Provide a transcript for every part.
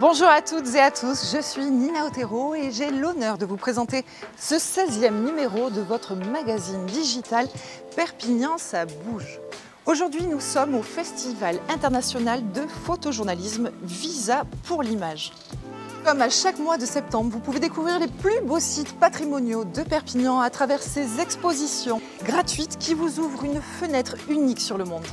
Bonjour à toutes et à tous, je suis Nina Otero et j'ai l'honneur de vous présenter ce 16e numéro de votre magazine digital Perpignan ça bouge. Aujourd'hui nous sommes au Festival international de photojournalisme Visa pour l'image. Comme à chaque mois de septembre, vous pouvez découvrir les plus beaux sites patrimoniaux de Perpignan à travers ces expositions gratuites qui vous ouvrent une fenêtre unique sur le monde.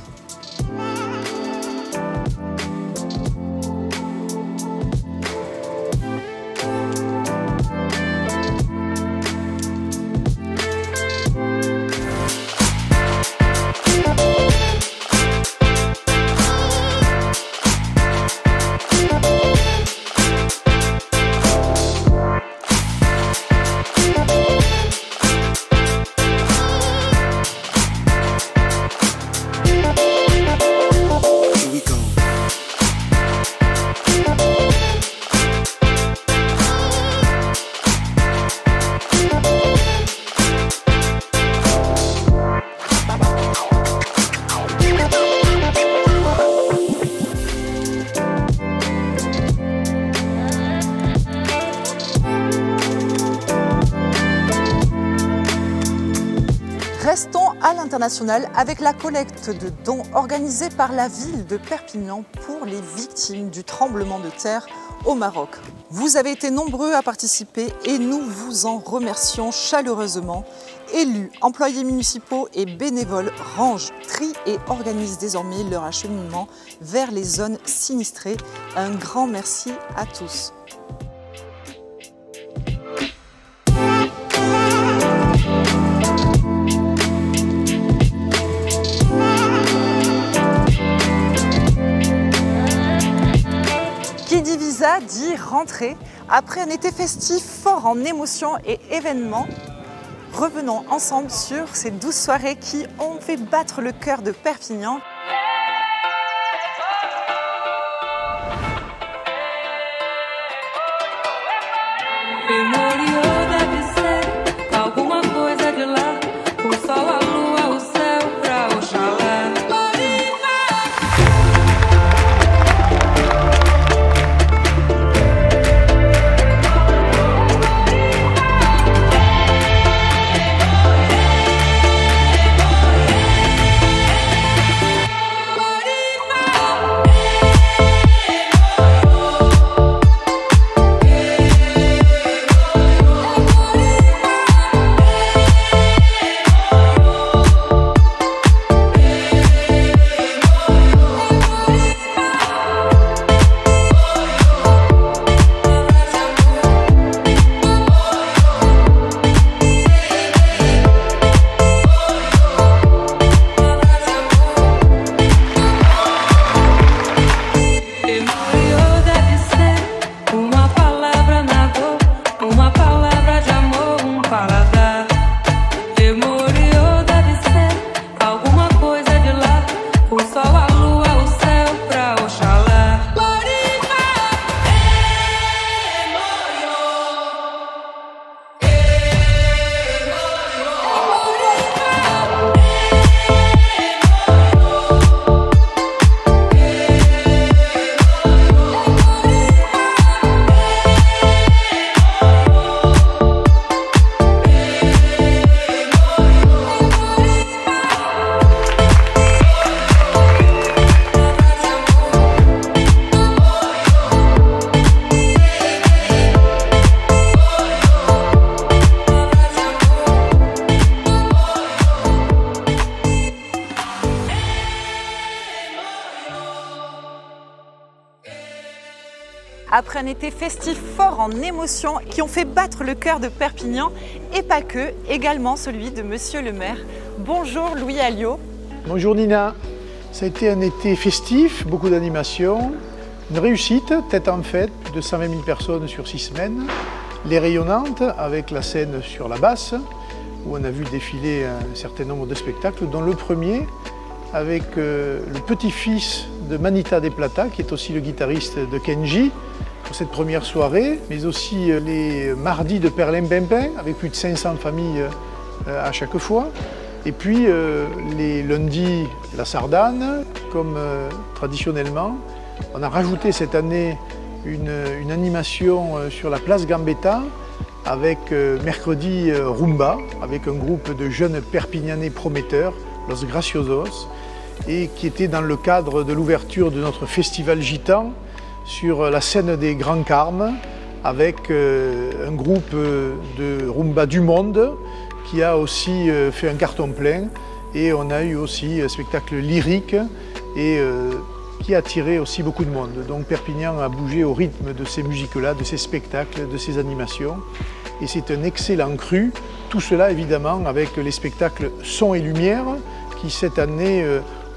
Restons à l'international avec la collecte de dons organisée par la ville de Perpignan pour les victimes du tremblement de terre au Maroc. Vous avez été nombreux à participer et nous vous en remercions chaleureusement. Élus, employés municipaux et bénévoles rangent, trient et organisent désormais leur acheminement vers les zones sinistrées. Un grand merci à tous. Qui dit Visa dit rentrée. Après un été festif fort en émotions et événements, revenons ensemble sur ces 12 soirées qui ont fait battre le cœur de Perpignan. Après un été festif fort en émotions qui ont fait battre le cœur de Perpignan et pas que, également celui de Monsieur le maire. Bonjour Louis Alliot. Bonjour Nina. Ça a été un été festif, beaucoup d'animations, une réussite, tête en fête de 120 000 personnes sur 6 semaines, les rayonnantes avec la scène sur la basse où on a vu défiler un certain nombre de spectacles, dont le premier avec le petit-fils de Manita de Plata, qui est aussi le guitariste de Kenji, pour cette première soirée, mais aussi les mardis de Perlimpinpin, avec plus de 500 familles à chaque fois. Et puis les lundis, la Sardane, comme traditionnellement. On a rajouté cette année une animation sur la place Gambetta avec mercredi Rumba, avec un groupe de jeunes Perpignanais prometteurs, Los Graciosos, et qui était dans le cadre de l'ouverture de notre festival gitan sur la scène des Grands Carmes, avec un groupe de rumba du monde qui a aussi fait un carton plein, et on a eu aussi un spectacle lyrique et qui a attiré aussi beaucoup de monde. Donc Perpignan a bougé au rythme de ces musiques-là, de ces spectacles, de ces animations, et c'est un excellent cru. Tout cela évidemment avec les spectacles Son et Lumière qui cette année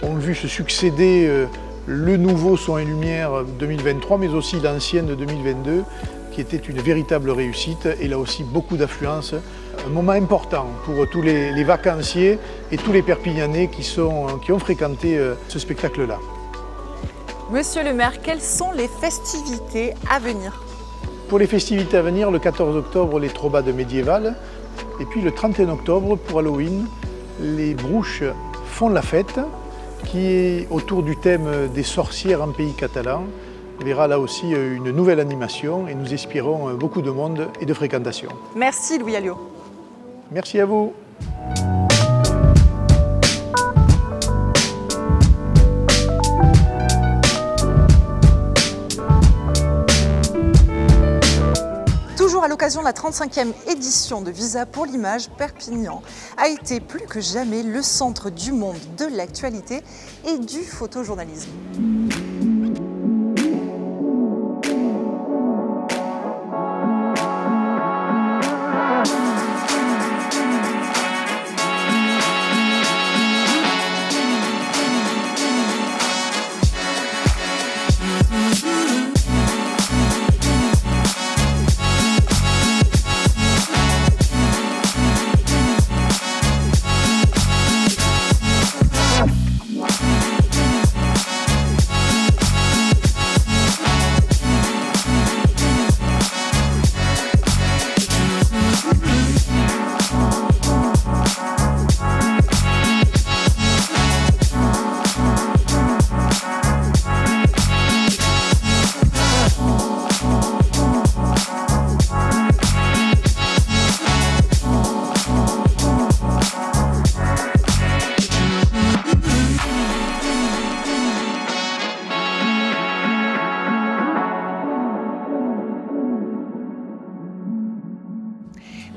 ont vu se succéder le nouveau Son et Lumière 2023, mais aussi l'ancien de 2022, qui était une véritable réussite, et là aussi beaucoup d'affluence. Un moment important pour tous les vacanciers et tous les Perpignanais qui ont fréquenté ce spectacle-là. Monsieur le maire, quelles sont les festivités à venir? Pour les festivités à venir, le 14 octobre, les Trobades médiévales, et puis le 31 octobre, pour Halloween, les Brouches font la fête, qui est autour du thème des sorcières en pays catalan. On verra là aussi une nouvelle animation, et nous espérons beaucoup de monde et de fréquentation. Merci Louis Alliot. Merci à vous. Toujours à l'occasion de la 35e édition de Visa pour l'image, Perpignan a été plus que jamais le centre du monde de l'actualité et du photojournalisme.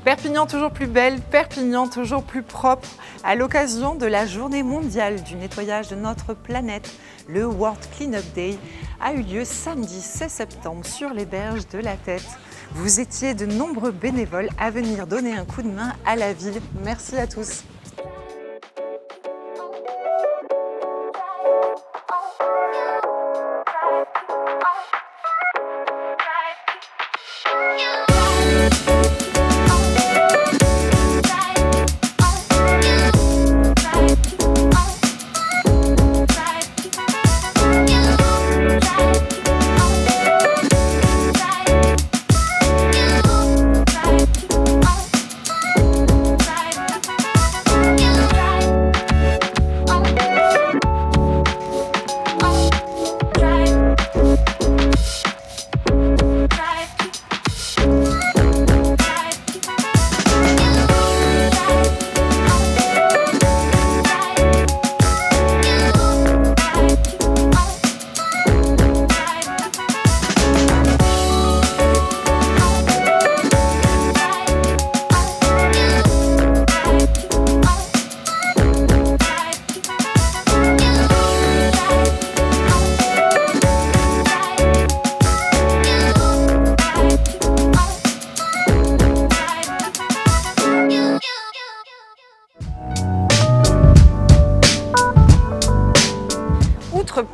Perpignan toujours plus belle, Perpignan toujours plus propre. À l'occasion de la journée mondiale du nettoyage de notre planète, le World Cleanup Day a eu lieu samedi 16 septembre sur les berges de la Tête. Vous étiez de nombreux bénévoles à venir donner un coup de main à la ville. Merci à tous.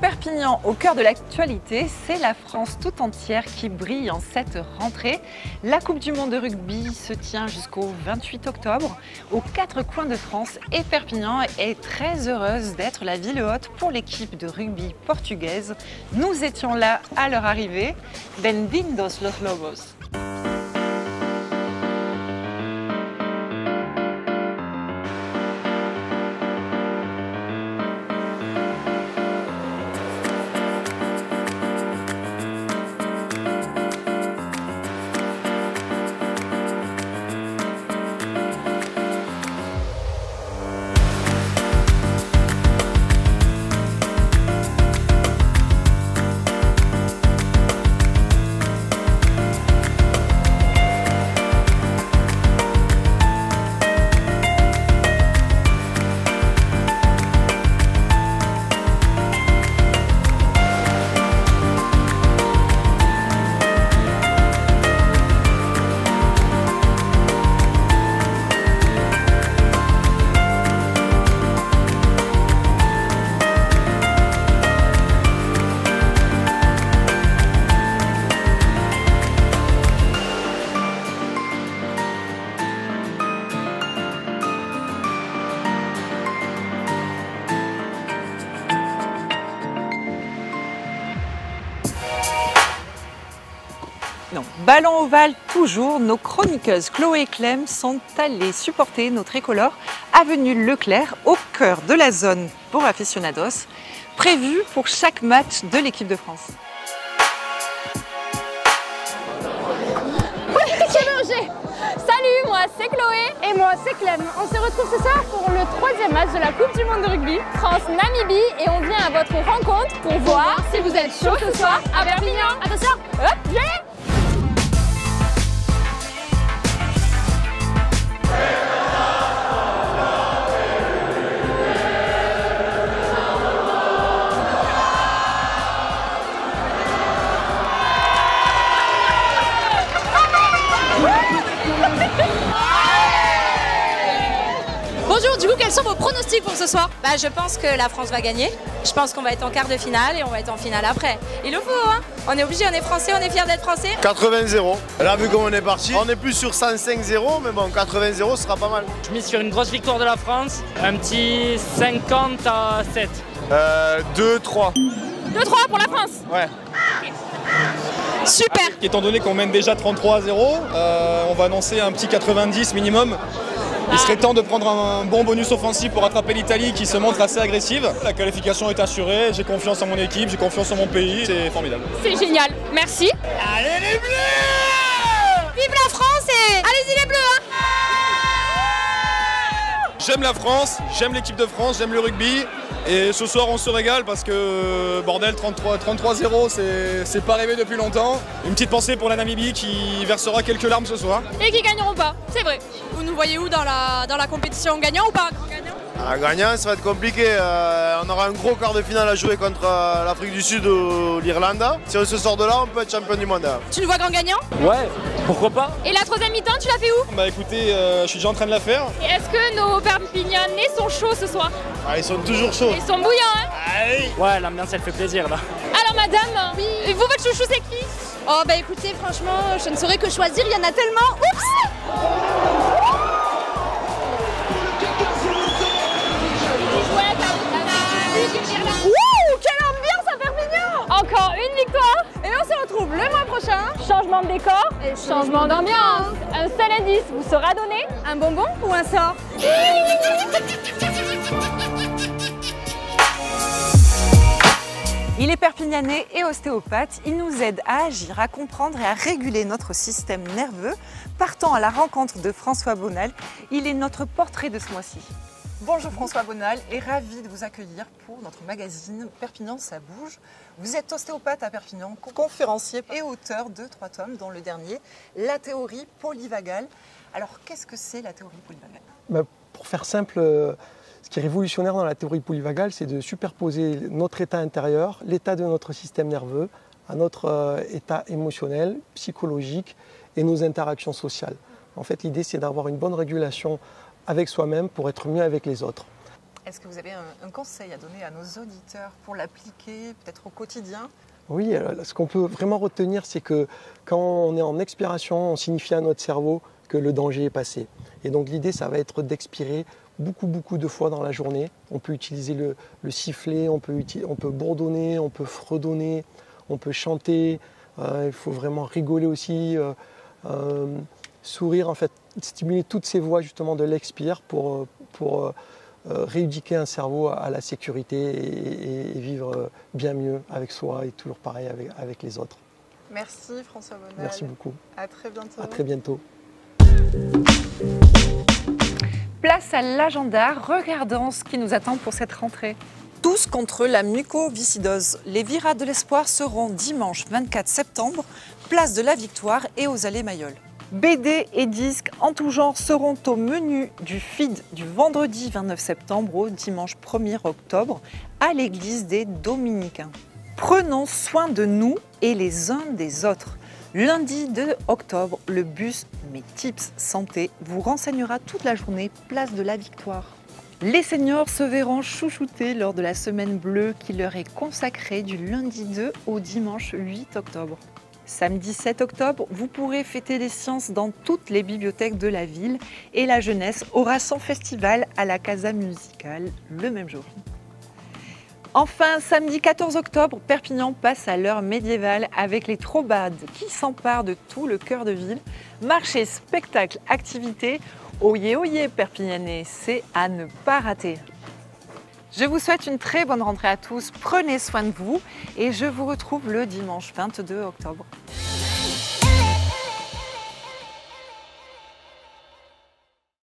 Perpignan au cœur de l'actualité, c'est la France tout entière qui brille en cette rentrée. La Coupe du Monde de rugby se tient jusqu'au 28 octobre aux 4 coins de France et Perpignan est très heureuse d'être la ville hôte pour l'équipe de rugby portugaise. Nous étions là à leur arrivée. Bem-vindos los Lobos! Non, ballon ovale toujours, nos chroniqueuses Chloé et Clem sont allées supporter nos tricolores avenue Leclerc au cœur de la zone pour aficionados, prévue pour chaque match de l'équipe de France. Salut, moi c'est Chloé. Et moi c'est Clem. On se retrouve ce soir pour le 3e match de la Coupe du Monde de rugby France-Namibie et on vient à votre rencontre pour voir si vous êtes chaud ce soir à Perpignan. Attention, hop, viens. Bonjour, du coup quels sont vos pronostics pour ce soir? Je pense que la France va gagner. Je pense qu'on va être en quart de finale et on va être en finale après. Il le faut, hein. On est obligé, on est français, on est fiers d'être français. 80-0. Là, vu comment on est parti, on est plus sur 105-0, mais bon, 80-0 sera pas mal. Je mise sur une grosse victoire de la France, un petit 50-7. 2-3. 2-3 pour la France. Ouais. Super. Étant donné qu'on mène déjà 33-0, on va annoncer un petit 90 minimum. Il serait temps de prendre un bon bonus offensif pour rattraper l'Italie qui se montre assez agressive. La qualification est assurée, j'ai confiance en mon équipe, j'ai confiance en mon pays, c'est formidable. C'est génial, merci. Allez les Bleus! Vive la France et allez-y les Bleus, hein. J'aime la France, j'aime l'équipe de France, j'aime le rugby. Et ce soir on se régale parce que bordel 33-0 c'est pas rêvé depuis longtemps. Une petite pensée pour la Namibie qui versera quelques larmes ce soir. Et qui gagneront pas, c'est vrai. Vous nous voyez où dans la compétition, gagnant ou pas? Gagnant. Gagnant, ça va être compliqué. On aura un gros quart de finale à jouer contre l'Afrique du Sud ou l'Irlande. Si on se sort de là, on peut être champion du monde. Tu nous vois grand gagnant? Ouais, pourquoi pas? Et la troisième mi-temps, tu l'as fait où? Bah écoutez, je suis déjà en train de la faire. Et est-ce que nos Perpignanais sont chauds ce soir? Ils sont toujours chauds. Ils sont bouillants, hein? Allez. Ouais, l'ambiance elle fait plaisir là. Alors madame, oui. Vous votre chouchou c'est qui? Oh bah écoutez, franchement, je ne saurais que choisir, il y en a tellement. Oups. Wouh, quelle ambiance à Perpignan! Encore une victoire! Et on se retrouve le mois prochain. Changement de décor, Et changement d'ambiance. Un seul indice vous sera donné. Un bonbon ou un sort? Il est perpignanais et ostéopathe, il nous aide à agir, à comprendre et à réguler notre système nerveux. Partant à la rencontre de François Bonal, il est notre portrait de ce mois-ci. Bonjour François Bonal et ravi de vous accueillir pour notre magazine Perpignan ça bouge. Vous êtes ostéopathe à Perpignan, conférencier et auteur de 3 tomes, dont le dernier, La théorie polyvagale. Alors qu'est-ce que c'est la théorie polyvagale? Pour faire simple, ce qui est révolutionnaire dans la théorie polyvagale, c'est de superposer notre état intérieur, l'état de notre système nerveux, à notre état émotionnel, psychologique et nos interactions sociales. En fait, l'idée, c'est d'avoir une bonne régulation avec soi-même pour être mieux avec les autres. Est-ce que vous avez un conseil à donner à nos auditeurs pour l'appliquer peut-être au quotidien? Oui, ce qu'on peut vraiment retenir, c'est que quand on est en expiration, on signifie à notre cerveau que le danger est passé. Et donc l'idée, ça va être d'expirer beaucoup de fois dans la journée. On peut utiliser le sifflet, on peut bourdonner, on peut fredonner, on peut chanter. Il faut vraiment rigoler aussi, sourire, en fait, stimuler toutes ces voies justement de l'expire pour rééduquer un cerveau à la sécurité et vivre bien mieux avec soi et toujours pareil avec les autres. Merci François Bonal. Merci beaucoup. À très bientôt. À très bientôt. Place à l'agenda, regardons ce qui nous attend pour cette rentrée. Tous contre la mucoviscidose. Les Virades de l'Espoir seront dimanche 24 septembre, place de la Victoire et aux Allées Mayol. BD et disques en tout genre seront au menu du FID du vendredi 29 septembre au dimanche 1er octobre à l'église des Dominicains. Prenons soin de nous et les uns des autres. Lundi 2 octobre, le bus Mes Tips Santé vous renseignera toute la journée place de la Victoire. Les seniors se verront chouchoutés lors de la semaine bleue qui leur est consacrée du lundi 2 au dimanche 8 octobre. Samedi 7 octobre, vous pourrez fêter les sciences dans toutes les bibliothèques de la ville et la jeunesse aura son festival à la Casa Musicale le même jour. Enfin, samedi 14 octobre, Perpignan passe à l'heure médiévale avec les trobades qui s'emparent de tout le cœur de ville. Marché, spectacle, activité, oyez oyez Perpignanais, c'est à ne pas rater. Je vous souhaite une très bonne rentrée à tous, prenez soin de vous et je vous retrouve le dimanche 22 octobre.